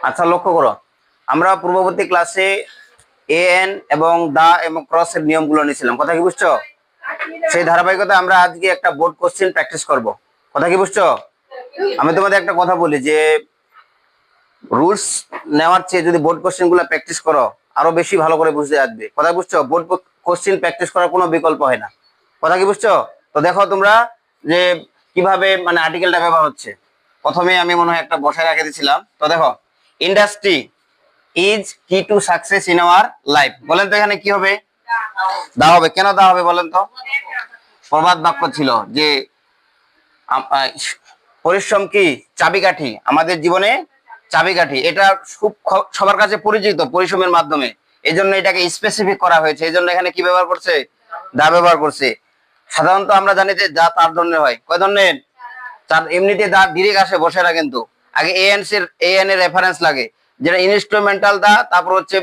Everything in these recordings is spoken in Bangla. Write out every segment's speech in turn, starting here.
আচ্ছা, লক্ষ্য করো, আমরা পূর্ববর্তী ক্লাসে এন এবং দা এবং ক্রসের নিয়মগুলো নিয়েছিলাম। কথা কি বুঝছো? সেই ধারাবাহিকতা আমরা আজকে একটা বোর্ড কোশ্চেন প্র্যাকটিস করব। কথা কি বুঝছো? আমি তোমাদের একটা কথা বলি যে রুলস নেওয়ার চেয়ে যদি বোর্ড কোশ্চেন গুলো প্র্যাকটিস করো আরো বেশি ভালো করে বুঝতে আসবে। কথা বুঝছো? বোর্ড কোশ্চেন প্র্যাকটিস করার কোনো বিকল্প হয় না। কথা কি বুঝছো? তো দেখো তোমরা যে কিভাবে মানে আর্টিকেলটা ব্যবহার হচ্ছে। প্রথমে আমি মনে হয় একটা বসায় রেখে দিয়েছিলাম। তো দেখো, ইন্ডাস্ট্রি ইজ কি to success in our life. বলেন তো এখানে কি হবে? দা হবে। কেন দা হবে বলেন তো? প্রবাদ বাক্য ছিল যে পরিশ্রম কি চাবিকাঠি, আমাদের জীবনে চাবিকাঠি। এটা খুব সবার কাছে পরিচিত পরিশ্রমের মাধ্যমে। এই জন্য এটাকে স্পেসিফিক করা হয়েছে। এই জন্য এখানে কি ব্যবহার করছে? দা ব্যবহার করছে। সাধারণত আমরা জানি যে দা 4 ধরনের হয়। কয় ধরনের? 4। এমনিতে দা ডিরেক্ট আসে, বসে না কিন্তু। আগে এন এর রেফারেন্স লাগে, যেটা ইনস্ট্রুমেন্টাল দা, তারপর হচ্ছে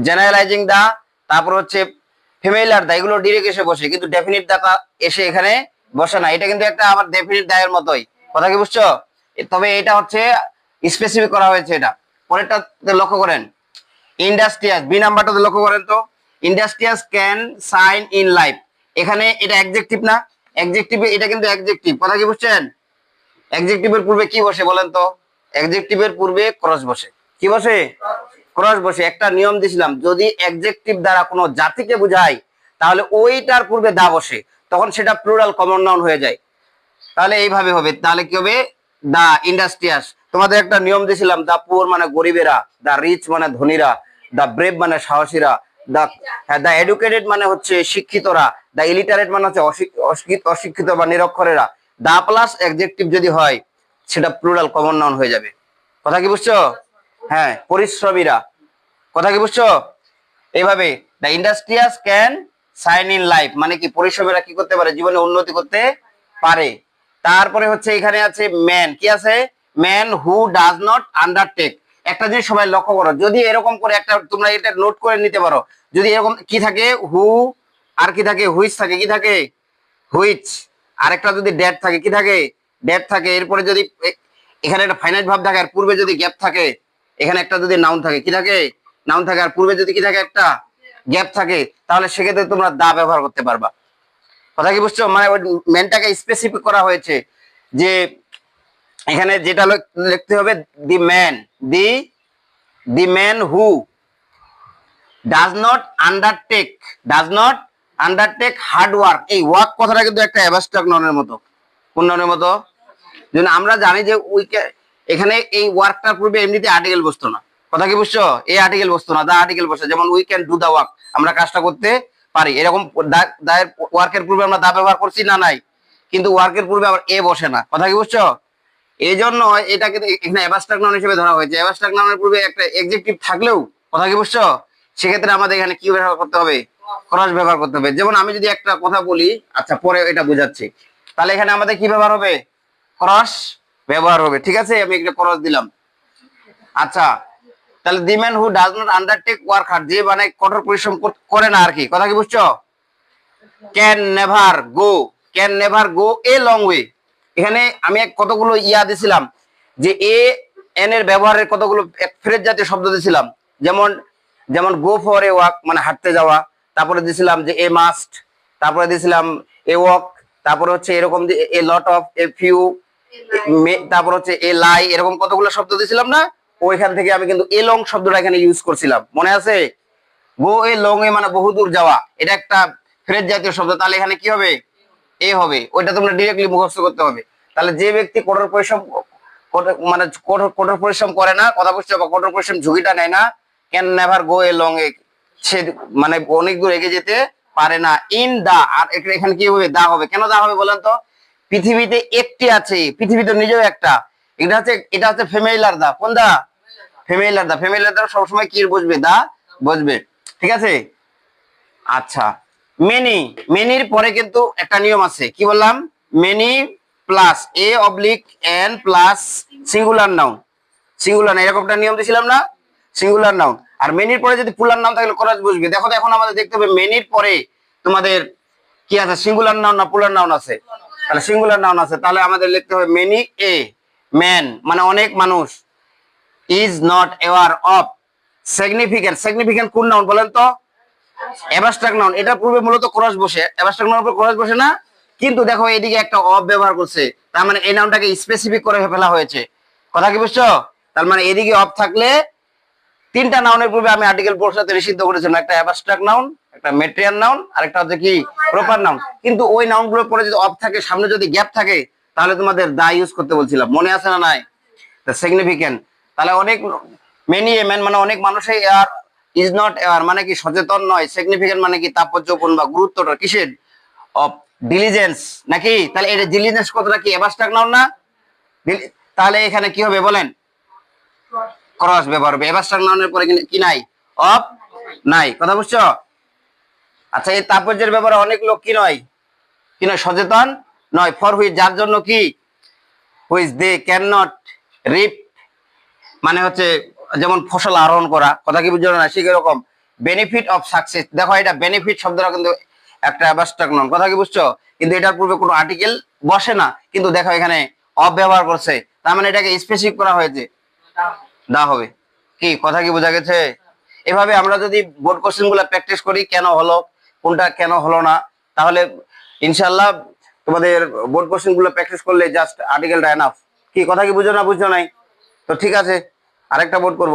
জেনারেলাইজিং দা, তারপর হচ্ছে ফেমিলার দা। এগুলো ডিরেক্ট এসে বসে, কিন্তু ডেফিনিট দা এসে এখানে বসে না। এটা কিন্তু একটা আমার ডেফিনিট দায়ের মতোই। কথা কি বুঝছো? তবে এটা হচ্ছে স্পেসিফিক করা হয়েছে। এটা পরেরটা লক্ষ্য করেন, ইন্ডাস্ট্রিয়াস বি নাম্বারটাতে লক্ষ্য করেন তো। Industrious can shine in life. এখানে এটা অ্যাডজেক্টিভ না? অ্যাডজেক্টিভ, এটা কিন্তু অ্যাডজেক্টিভ। কথা কি বুঝছেন? অ্যাডজেক্টিভের পূর্বে কি বসে বলেন তো? অ্যাডজেক্টিভের পূর্বে ক্রস বসে। কি বসে? ক্রস বসে। একটা নিয়ম দিছিলাম, যদি অ্যাডজেক্টিভ দ্বারা কোনো জাতিকে বোঝায় তাহলে ওইটার পূর্বে দা বসে, তখন সেটা প্লুরাল কমন নাউন হয়ে যায়। তাহলে এইভাবে হবে। তাহলে কি হবে? দা ইন্ডাস্ট্রিয়াস। তোমাদের একটা নিয়ম দিছিলাম, দা পুয়ার মানে গরিবেরা, দা রিচ মানে ধনীরা, দা ব্রেভ মানে সাহসীরা, দা দা এডুকেটেড মানে হচ্ছে শিক্ষিতরা, দা ইলিটারেট মানে হচ্ছে অশিক্ষিত বা নিরক্ষরেরা। দা প্লাস অ্যাডজেক্টিভ যদি হয় সেটা প্লুরাল কমন নাউন হয়ে যাবে। কথা কি বুঝছো? হ্যাঁ, পরিশ্রমীরা। কথা কি বুঝছো? এইভাবে the industrious can shine in life মানে কি, পরিশ্রমীরা কি করতে পারে? জীবনে উন্নতি করতে পারে। তারপরে হচ্ছে এখানে আছে ম্যান। কি আছে? Man who does not undertake. একটা জিনিস সবাই লক্ষ্য করো, যদি এরকম করে একটা তোমরা এটা নোট করে নিতে পারো, যদি এরকম কি থাকে হু, আর কি থাকে হুইচ থাকে, কি থাকে হুইচ, আরেকটা যদি ড্যাট থাকে কি থাকে ড্যাট থাকে, এরপরে যদি এখানে একটা ফাইনাইট ভাব থাকে আর পূর্বে যদি গ্যাপ থাকে, এখানে একটা যদি নাউন থাকে কি থাকে নাউন থাকে, আর পূর্বে যদি কি থাকে একটা গ্যাপ থাকে, তাহলে সেক্ষেত্রে তোমরা দা ব্যবহার করতে পারবা। কথা কি বুঝছো? মানে ওই মেনটাকে স্পেসিফিক করা হয়েছে যে এখানে যেটা লিখতে হবে, the man, the the man who does not undertake hard work. এই ওয়ার্ক কথাটা কিন্তু একটা অ্যাবস্ট্রাক্ট নাউনের মতো। কোন নাউনের মতো? যেন আমরা জানি যে এখানে এই ওয়ার্কটার পূর্বে এমনিতে আর্টিকেল বসতো না। কথা কি বুঝছো? এই আর্টিকেল বসতো না, দা আর্টিকেল বসে। যেমন we can do the work, আমরা কাজটা করতে পারি। এরকম ওয়ার্কের পূর্বে আমরা দা ব্যবহার করছি না? নাই। কিন্তু ওয়ার্কের পূর্বে আবার এ বসে না। কথা কি বুঝছো? এই জন্য এটাকে এখানে অ্যাবস্ট্রাক্ট নাউন হিসেবে ধরা হয়েছে। অ্যাবস্ট্রাক্ট নাউনের পূর্বে একটা এডজেক্টিভ থাকলেও, কথা কি বুঝছো, সেক্ষেত্রে আমাদের এখানে কি ব্যবহার করতে হবে? ক্রস ব্যবহার করতে হবে। যেমন আমি যদি একটা কথা বলি, আচ্ছা পরে এটা বোঝাচ্ছি, তাহলে এখানে আমাদের কি ব্যবহার হবে? ক্রস ব্যবহার হবে। ঠিক আছে, আমি একটা ক্রস দিলাম। আচ্ছা, তাহলে the man who does not undertake work hard, যে মানে কঠোর পরিশ্রম করে না আর কি। কথা কি বুঝছো? Can never go, can never go a long way. এখানে আমি কতগুলো ইয়া দিছিলাম যে এ এন এর ব্যবহারের কতগুলো ফ্রেজ জাতীয় শব্দ দিছিলাম। যেমন যেমন গো ফর এ ওয়াক মানে হাঁটতে যাওয়া, তারপরে দিছিলাম যে এ মাস্ট, তারপরে দিছিলাম এ ওয়াক, তারপরে হচ্ছে এরকম এ লট অফ, এ ফিউ, তারপর হচ্ছে এ লাই, এরকম কতগুলো শব্দ দিছিলাম না? ওইখান থেকে আমি কিন্তু এ লং শব্দটা এখানে ইউজ করছিলাম, মনে আছে? গো এ লং এ মানে বহুদূর যাওয়া, এটা একটা ফ্রেজ জাতীয় শব্দ। তাহলে এখানে কি হবে? এ হবে। ওইটা তোমরা ডিরেক্টলি মুখস্থ করতে হবে। তাহলে যে ব্যক্তি কঠোর পরিশ্রম মানে কঠোর পরিশ্রম করে না, কথা বুঝছো, বা কঠোর পরিশ্রম ঝুঁকিটা নেয় না, can never go a long a, সে মানে অনেক দূর এগিয়ে যেতে পারে না। ইন দা, আর এখানে কি হবে? দা হবে। কেন দা হবে বলেন তো? পৃথিবীতে একটি আছে, পৃথিবীতে নিজেও একটা, এটা হচ্ছে ফেমিলার দা। কোন দা? ফেমিলার দা। ফেমিলার দা সবসময় কি বসবে? দা বসবে। ঠিক আছে। আচ্ছা, মেনি, মেনির পরে কিন্তু একটা নিয়ম আছে। কি বললাম? Many plus a oblique N plus singular noun. Singular, এরকম একটা নিয়ম দিয়েছিলাম না? Singular noun. আর মেনির পরে যদি প্লুরাল নাউন থাকলে ক্রস বসবে। দেখো তো, এখন আমাদের দেখতে হবে মেনির পরে তোমাদের কি আছে, সিঙ্গুলার নাউন না প্লুরাল নাউন আছে? তাহলে সিঙ্গুলার নাউন আছে, তাহলে আমাদের লিখতে হবে মেনি এ ম্যান মানে অনেক মানুষ, is not aware of significant. Significant কোন নাউন বলেন তো? Abstract noun. এটা পূর্বে মূলত ক্রস বসে, অ্যাবস্ট্রাক্ট নাউনের উপর ক্রস বসে না, কিন্তু দেখো এদিকে একটা অফ ব্যবহার করছে, তার মানে এই নাউনটাকে স্পেসিফিক করে ফেলা হয়েছে। কথা কি বুঝছো? তার মানে এদিকে অফ থাকলে তিনটা নাউনের পূর্বে আমি আর্টিকেল বসাতে নিষিদ্ধ করেছিলাম, একটা অ্যাবস্ট্রাক্ট নাউন, একটা মেটেরিয়াল নাউন, আর একটা হচ্ছে কি প্রপার নাউন। কিন্তু ওই নাউনগুলোর পরে যদি অফ থাকে, সামনে যদি গ্যাপ থাকে, তাহলে তোমাদের দা ইউজ করতে বলছিলাম, মনে আছে না নাই? সিগনিফিক্যান্ট। তাহলে অনেক মেনি এ ম্যান মানে অনেক মানুষই আর ইজ নট অ্যাওয়ার মানে কি সচেতন নয়, সিগনিফিক্যান্ট মানে কি তাৎপর্যপূর্ণ বা গুরুত্বটা কিসের? অফ ডিলিজেন্স নাকি? তাহলে এটা ডিলিজেন্স কথাটা কি অ্যাবস্ট্রাক্ট নাউন না? তাহলে এখানে কি হবে বলেন? ক্রস ব্যবহার হবে। অ্যাবস্ট্রাক্ট নাউনের পরে কি নাই? অফ নাই। কথা বুঝছো? আচ্ছা, এই তাৎপর্যের ব্যাপারে অনেক লোক কি নয়, কি নয়, সচেতন নয়। ফর হুইচ যার জন্য কি, হুইচ দে ক্যান নট রিপ মানে হচ্ছে যেমন ফসল আরোহণ করা। কথা কি বুঝছো না? সেই রকম বেনিফিট অফ সাকসেস। দেখো এটা বেনিফিট শব্দটা কিন্তু একটা অ্যাবস্ট্রাক্ট নাউন। কথা কি বুঝছো? কিন্তু এটার পূর্বে কোনো আর্টিকেল বসে না, কিন্তু দেখো এখানে অফ ব্যবহার করছে, তার মানে এটাকে স্পেসিফিক করা হয়েছে, দা হবে। কি কথা কি বোঝা গেছে? এভাবে আমরা যদি বোর্ড কোশ্চেন গুলো প্র্যাকটিস করি, কেন হলো, কোনটা কেন হলো না, তাহলে ইনশাল্লাহ তোমাদের বোর্ড কোশ্চেন গুলো প্র্যাকটিস করলে জাস্ট আর্টিকেলটা এনাফ। কি কথা কি বুঝো না? বুঝছো নাই? তো ঠিক আছে, আরেকটা বোর্ড করব।